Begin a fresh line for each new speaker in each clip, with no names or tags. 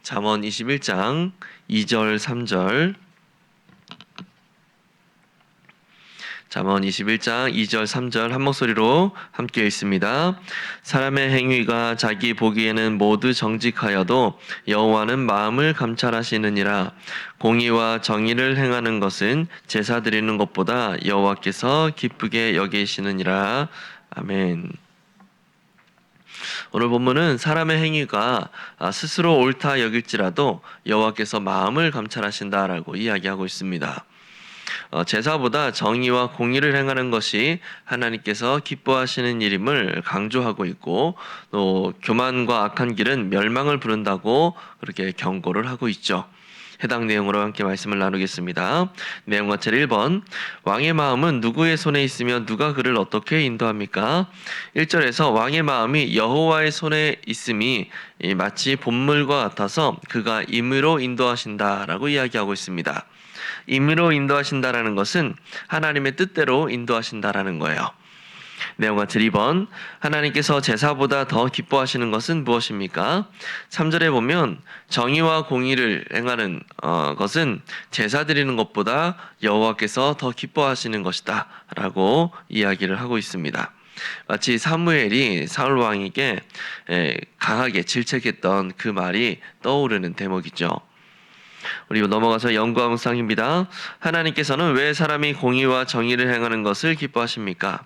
잠언 21장 2절 3절. 잠언 21장 2절 3절 한 목소리로 함께 읽습니다. 사람의 행위가 자기 보기에는 모두 정직하여도 여호와는 마음을 감찰하시느니라. 공의와 정의를 행하는 것은 제사 드리는 것보다 여호와께서 기쁘게 여기시느니라. 아멘. 오늘 본문은 사람의 행위가 스스로 옳다 여길지라도 여호와께서 마음을 감찰하신다라고 이야기하고 있습니다. 제사보다 정의와 공의를 행하는 것이 하나님께서 기뻐하시는 일임을 강조하고 있고, 또 교만과 악한 길은 멸망을 부른다고 그렇게 경고를 하고 있죠. 해당 내용으로 함께 말씀을 나누겠습니다. 내용 같이 1번, 왕의 마음은 누구의 손에 있으며 누가 그를 어떻게 인도합니까? 1절에서 왕의 마음이 여호와의 손에 있음이 마치 본물과 같아서 그가 임의로 인도하신다라고 이야기하고 있습니다. 임의로 인도하신다라는 것은 하나님의 뜻대로 인도하신다라는 거예요. 내용 같이 2번, 하나님께서 제사보다 더 기뻐하시는 것은 무엇입니까? 3절에 보면 정의와 공의를 행하는 것은 제사 드리는 것보다 여호와께서 더 기뻐하시는 것이다 라고 이야기를 하고 있습니다. 마치 사무엘이 사울 왕에게 강하게 질책했던 그 말이 떠오르는 대목이죠. 우리 넘어가서 영과 묵상입니다. 하나님께서는 왜 사람이 공의와 정의를 행하는 것을 기뻐하십니까?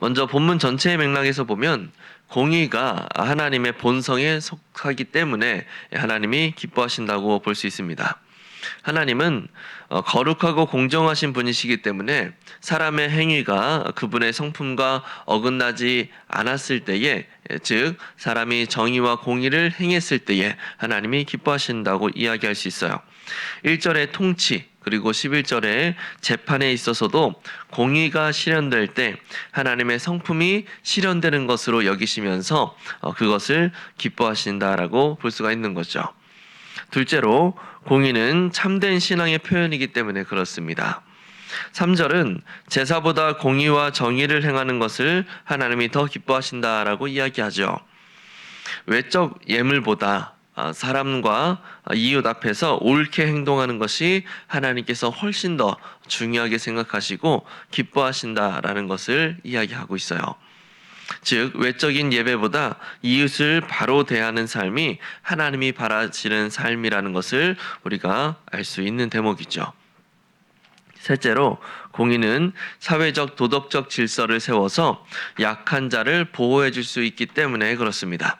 먼저 본문 전체의 맥락에서 보면 공의가 하나님의 본성에 속하기 때문에 하나님이 기뻐하신다고 볼 수 있습니다. 하나님은 거룩하고 공정하신 분이시기 때문에 사람의 행위가 그분의 성품과 어긋나지 않았을 때에, 즉 사람이 정의와 공의를 행했을 때에 하나님이 기뻐하신다고 이야기할 수 있어요. 1절의 통치 그리고 11절의 재판에 있어서도 공의가 실현될 때 하나님의 성품이 실현되는 것으로 여기시면서 그것을 기뻐하신다라고 볼 수가 있는 거죠. 둘째로 공의는 참된 신앙의 표현이기 때문에 그렇습니다. 3절은 제사보다 공의와 정의를 행하는 것을 하나님이 더 기뻐하신다라고 이야기하죠. 외적 예물보다 사람과 이웃 앞에서 옳게 행동하는 것이 하나님께서 훨씬 더 중요하게 생각하시고 기뻐하신다라는 것을 이야기하고 있어요. 즉 외적인 예배보다 이웃을 바로 대하는 삶이 하나님이 바라시는 삶이라는 것을 우리가 알 수 있는 대목이죠. 셋째로 공의는 사회적 도덕적 질서를 세워서 약한 자를 보호해 줄 수 있기 때문에 그렇습니다.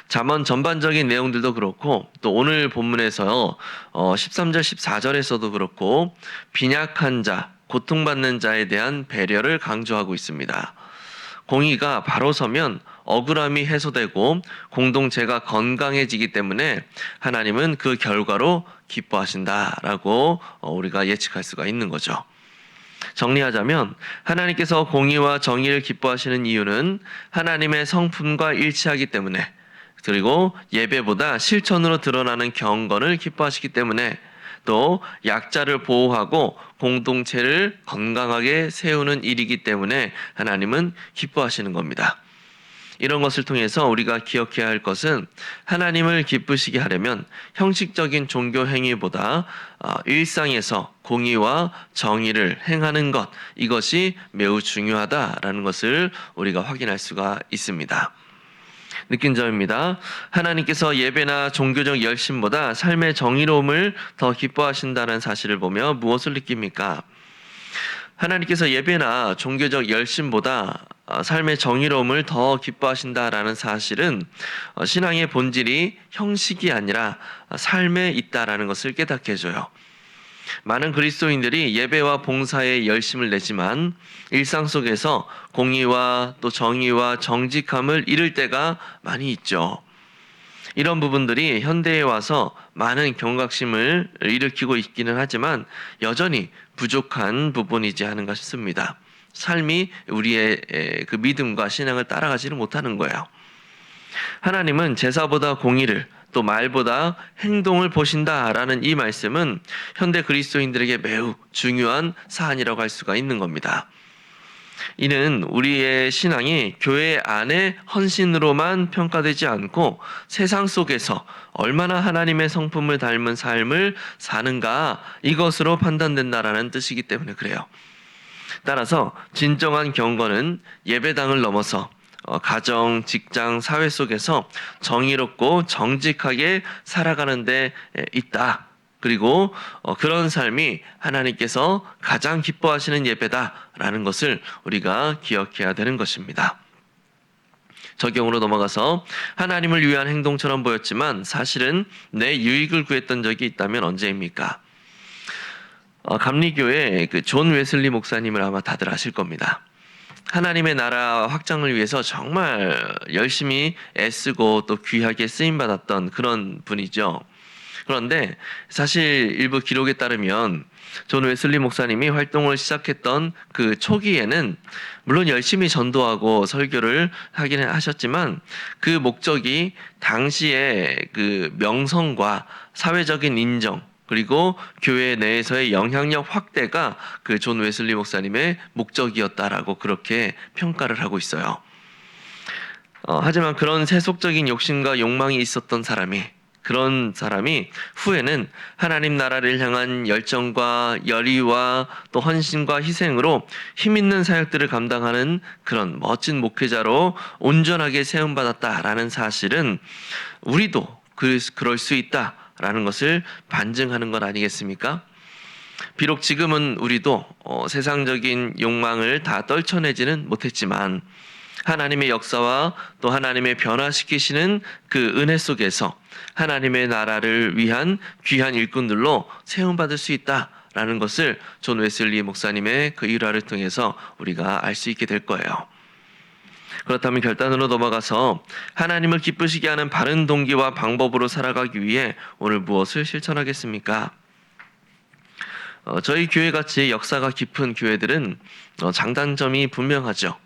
잠언 전반적인 내용들도 그렇고 또 오늘 본문에서 13절 14절에서도 그렇고 빈약한 자, 고통받는 자에 대한 배려를 강조하고 있습니다. 공의가 바로 서면 억울함이 해소되고 공동체가 건강해지기 때문에 하나님은 그 결과로 기뻐하신다라고 우리가 예측할 수가 있는 거죠. 정리하자면 하나님께서 공의와 정의를 기뻐하시는 이유는 하나님의 성품과 일치하기 때문에, 그리고 예배보다 실천으로 드러나는 경건을 기뻐하시기 때문에, 또 약자를 보호하고 공동체를 건강하게 세우는 일이기 때문에 하나님은 기뻐하시는 겁니다. 이런 것을 통해서 우리가 기억해야 할 것은 하나님을 기쁘시게 하려면 형식적인 종교 행위보다 일상에서 공의와 정의를 행하는 것, 이것이 매우 중요하다라는 것을 우리가 확인할 수가 있습니다. 느낀 점입니다. 하나님께서 예배나 종교적 열심보다 삶의 정의로움을 더 기뻐하신다는 사실을 보며 무엇을 느낍니까? 하나님께서 예배나 종교적 열심보다 삶의 정의로움을 더 기뻐하신다라는 사실은 신앙의 본질이 형식이 아니라 삶에 있다라는 것을 깨닫게 해줘요. 많은 그리스도인들이 예배와 봉사에 열심을 내지만 일상 속에서 공의와 또 정의와 정직함을 잃을 때가 많이 있죠. 이런 부분들이 현대에 와서 많은 경각심을 일으키고 있기는 하지만 여전히 부족한 부분이지 않은가 싶습니다. 삶이 우리의 그 믿음과 신앙을 따라가지는 못하는 거예요. 하나님은 제사보다 공의를, 또 말보다 행동을 보신다라는 이 말씀은 현대 그리스도인들에게 매우 중요한 사안이라고 할 수가 있는 겁니다. 이는 우리의 신앙이 교회 안의 헌신으로만 평가되지 않고 세상 속에서 얼마나 하나님의 성품을 닮은 삶을 사는가 이것으로 판단된다라는 뜻이기 때문에 그래요. 따라서 진정한 경건은 예배당을 넘어서 가정, 직장, 사회 속에서 정의롭고 정직하게 살아가는 데 있다. 그리고 그런 삶이 하나님께서 가장 기뻐하시는 예배다라는 것을 우리가 기억해야 되는 것입니다. 적용으로 넘어가서 하나님을 위한 행동처럼 보였지만 사실은 내 유익을 구했던 적이 있다면 언제입니까? 감리교회 그 존 웨슬리 목사님을 아마 다들 아실 겁니다. 하나님의 나라 확장을 위해서 정말 열심히 애쓰고 또 귀하게 쓰임받았던 그런 분이죠. 그런데 사실 일부 기록에 따르면 존 웨슬리 목사님이 활동을 시작했던 그 초기에는 물론 열심히 전도하고 설교를 하기는 하셨지만 그 목적이 당시의 그 명성과 사회적인 인정 그리고 교회 내에서의 영향력 확대가 그 존 웨슬리 목사님의 목적이었다라고 그렇게 평가를 하고 있어요. 하지만 그런 세속적인 욕심과 욕망이 있었던 그런 사람이 후에는 하나님 나라를 향한 열정과 열의와 또 헌신과 희생으로 힘있는 사역들을 감당하는 그런 멋진 목회자로 온전하게 세움받았다라는 사실은 우리도 그럴 수 있다라는 것을 반증하는 것 아니겠습니까? 비록 지금은 우리도 세상적인 욕망을 다 떨쳐내지는 못했지만 하나님의 역사와 또 하나님의 변화시키시는 그 은혜 속에서 하나님의 나라를 위한 귀한 일꾼들로 세움받을 수 있다라는 것을 존 웨슬리 목사님의 그 일화를 통해서 우리가 알 수 있게 될 거예요. 그렇다면 결단으로 넘어가서 하나님을 기쁘시게 하는 바른 동기와 방법으로 살아가기 위해 오늘 무엇을 실천하겠습니까? 저희 교회같이 역사가 깊은 교회들은 장단점이 분명하죠.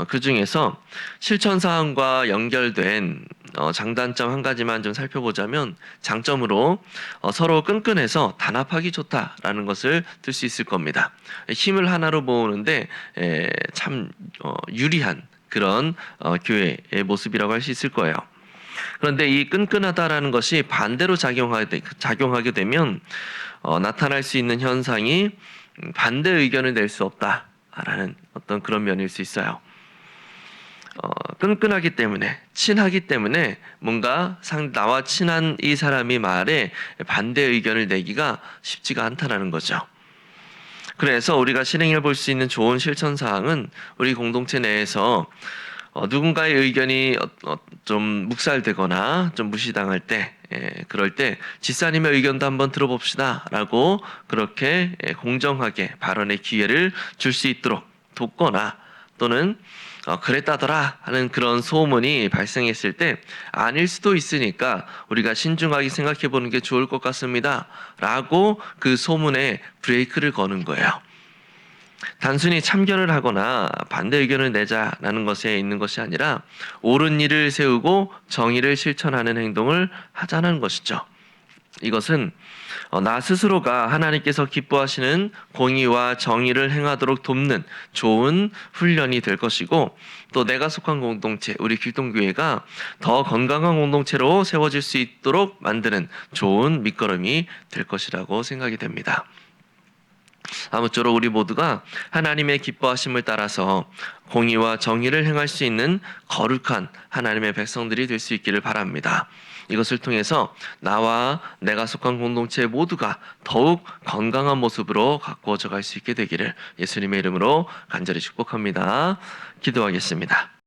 그 중에서 실천사항과 연결된 장단점 한 가지만 좀 살펴보자면 장점으로 서로 끈끈해서 단합하기 좋다라는 것을 들 수 있을 겁니다. 힘을 하나로 모으는데 참 유리한 그런 교회의 모습이라고 할 수 있을 거예요. 그런데 이 끈끈하다라는 것이 반대로 작용하게 되면 나타날 수 있는 현상이 반대 의견을 낼 수 없다라는 어떤 그런 면일 수 있어요. 끈끈하기 때문에 친하기 때문에 뭔가 나와 친한 이 사람이 말에 반대 의견을 내기가 쉽지가 않다라는 거죠. 그래서 우리가 실행해 볼 수 있는 좋은 실천 사항은 우리 공동체 내에서 누군가의 의견이 좀 묵살되거나 좀 무시당할 때 그럴 때 집사님의 의견도 한번 들어봅시다라고 그렇게 공정하게 발언의 기회를 줄 수 있도록 돕거나 또는 그랬다더라 하는 그런 소문이 발생했을 때 아닐 수도 있으니까 우리가 신중하게 생각해 보는 게 좋을 것 같습니다 라고 그 소문에 브레이크를 거는 거예요. 단순히 참견을 하거나 반대 의견을 내자라는 것에 있는 것이 아니라 옳은 일을 세우고 정의를 실천하는 행동을 하자는 것이죠. 이것은 나 스스로가 하나님께서 기뻐하시는 공의와 정의를 행하도록 돕는 좋은 훈련이 될 것이고 또 내가 속한 공동체, 우리 길동교회가 더 건강한 공동체로 세워질 수 있도록 만드는 좋은 밑거름이 될 것이라고 생각이 됩니다. 아무쪼록 우리 모두가 하나님의 기뻐하심을 따라서 공의와 정의를 행할 수 있는 거룩한 하나님의 백성들이 될 수 있기를 바랍니다. 이것을 통해서 나와 내가 속한 공동체 모두가 더욱 건강한 모습으로 가꾸어져 갈 수 있게 되기를 예수님의 이름으로 간절히 축복합니다. 기도하겠습니다.